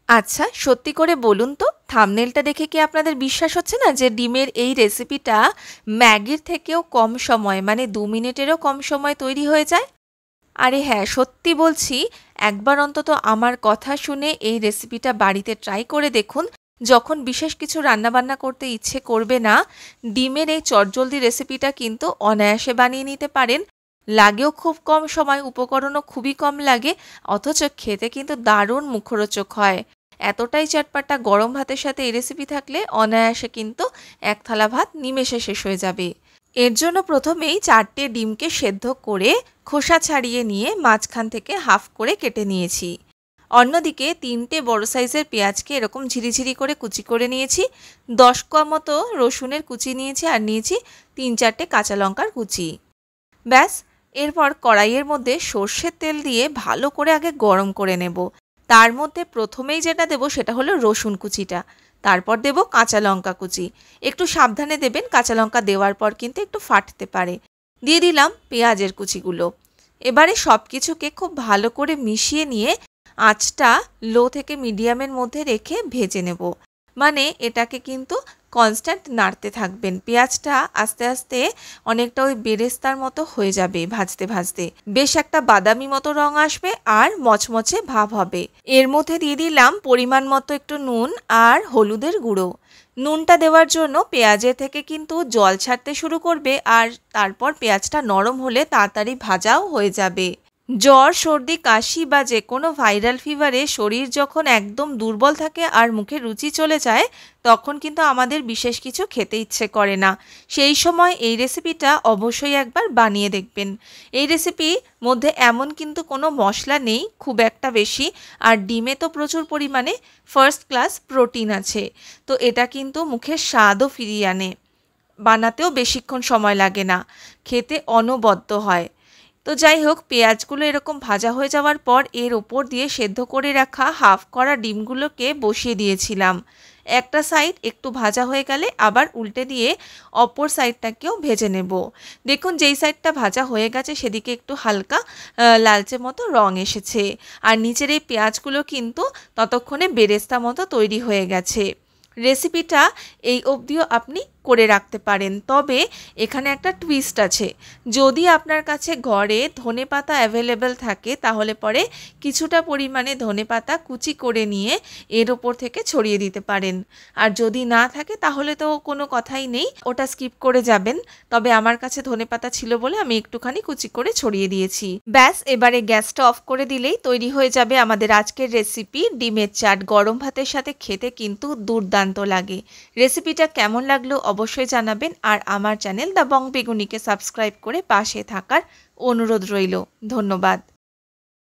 আচ্ছা, সত্যি করে বলুন তো, থাম্বনেলটা দেখে কি আপনাদের বিশ্বাস হচ্ছে না যে ডিমের এই রেসিপিটা ম্যাগির থেকেও কম সময়, মানে 2 মিনিটেরও কম সময় তৈরি হয়ে যায়? আরে হ্যাঁ, সত্যি বলছি, একবার অন্তত আমার কথা শুনে এই রেসিপিটা বাড়িতে ট্রাই করে দেখুন। যখন বিশেষ কিছু রান্নাবান্না করতে ইচ্ছে করবে না, ডিমের এই চটজলদি রেসিপিটা কিন্তু অনায়াসে বানিয়ে নিতে পারেন। লাগেও খুব কম সময়, উপকরণও খুবই কম লাগে, অথচ খেতে কিন্তু দারুণ মুখরোচক হয়। এতটাই চটপাটা, গরম ভাতের সাথে এই রেসিপি থাকলে অনায়াসে কিন্তু এক থালা ভাত নিমেষে শেষ হয়ে যাবে। এর জন্য প্রথমেই 4টে ডিমকে সেদ্ধ করে খোসা ছাড়িয়ে নিয়ে মাঝখান থেকে হাফ করে কেটে নিয়েছি। অন্যদিকে 3টে বড় সাইজের পেঁয়াজকে এরকম ঝিরিঝিরি করে কুচি করে নিয়েছি। 10 কোয়া মতো রসুনের কুচি নিয়েছি, আর নিয়েছি 3-4টে কাঁচা লঙ্কার কুচি। ব্যাস, এরপর কড়াইয়ের মধ্যে সর্ষের তেল দিয়ে ভালো করে আগে গরম করে নেব। তার মধ্যে প্রথমেই যেটা দেব সেটা হলো রসুন কুচিটা, তারপর দেব কাঁচা লঙ্কা কুচি। একটু সাবধানে দেবেন, কাঁচা লঙ্কা দেওয়ার পর কিন্তু একটু ফাটতে পারে। দিয়ে দিলাম পেঁয়াজের কুচিগুলো। এবারে সব কিছুকে খুব ভালো করে মিশিয়ে নিয়ে আঁচটা লো থেকে মিডিয়ামের মধ্যে রেখে ভেজে নেব। মানে এটাকে কিন্তু কনস্ট্যান্ট নাড়তে থাকবেন। পেঁয়াজটা আস্তে আস্তে অনেকটা ওই বেরেস্তার মতো হয়ে যাবে ভাজতে ভাজতে, বেশ একটা বাদামি মতো রং আসবে আর মচমচে ভাব হবে। এর মধ্যে দিয়ে দিলাম পরিমাণ মতো একটু নুন আর হলুদের গুঁড়ো। নুনটা দেওয়ার জন্য পেঁয়াজের থেকে কিন্তু জল ছাড়তে শুরু করবে, আর তারপর পেঁয়াজটা নরম হলে তাড়াতাড়ি ভাজাও হয়ে যাবে। জ্বর, সর্দি, কাশি বা যে কোনো ভাইরাল ফিভারে শরীর যখন একদম দুর্বল থাকে আর মুখে রুচি চলে যায়, তখন কিন্তু আমাদের বিশেষ কিছু খেতে ইচ্ছে করে না। সেই সময় এই রেসিপিটা অবশ্যই একবার বানিয়ে দেখবেন। এই রেসিপির মধ্যে এমন কিন্তু কোনো মশলা নেই খুব একটা বেশি, আর ডিমে তো প্রচুর পরিমাণে ফার্স্ট ক্লাস প্রোটিন আছে। তো এটা কিন্তু মুখের স্বাদও ফিরিয়ে আনে। বানাতেও বেশিক্ষণ সময় লাগে না, খেতে অনবদ্য হয়। তো যাই হোক, পেঁয়াজগুলো এরকম ভাজা হয়ে যাওয়ার পর এর ওপর দিয়ে সেদ্ধ করে রাখা হাফ করা ডিমগুলোকে বসিয়ে দিয়েছিলাম। একটা সাইড একটু ভাজা হয়ে গেলে আবার উল্টে দিয়ে অপর সাইডটাকেও ভেজে নেব। দেখুন, যেই সাইডটা ভাজা হয়ে গেছে সেদিকে একটু হালকা লালচে মতো রং এসেছে, আর নিচের এই পেঁয়াজগুলো কিন্তু ততক্ষণে বেরেস্তা মতো তৈরি হয়ে গেছে। রেসিপিটা এই অবধিও আপনি করে রাখতে পারেন, তবে এখানে একটা টুইস্ট আছে। যদি আপনার কাছে ঘরে ধনেপাতা অ্যাভেলেবেল থাকে তাহলে পরে কিছুটা পরিমাণে ধনেপাতা কুচি করে নিয়ে এর ওপর থেকে ছড়িয়ে দিতে পারেন। আর যদি না থাকে তাহলে তো কোনো কথাই নেই, ওটা স্কিপ করে যাবেন। তবে আমার কাছে ধনেপাতা ছিল বলে আমি একটুখানি কুচি করে ছড়িয়ে দিয়েছি। ব্যাস, এবারে গ্যাসটা অফ করে দিলেই তৈরি হয়ে যাবে আমাদের আজকের রেসিপি ডিমের চাট। গরম ভাতের সাথে খেতে কিন্তু দুর্দান্ত লাগে। রেসিপিটা কেমন লাগলো অবশ্যই জানাবেন, আর আমার চ্যানেল দ্য বং বেগুনিকে সাবস্ক্রাইব করে পাশে থাকার অনুরোধ রইল। ধন্যবাদ।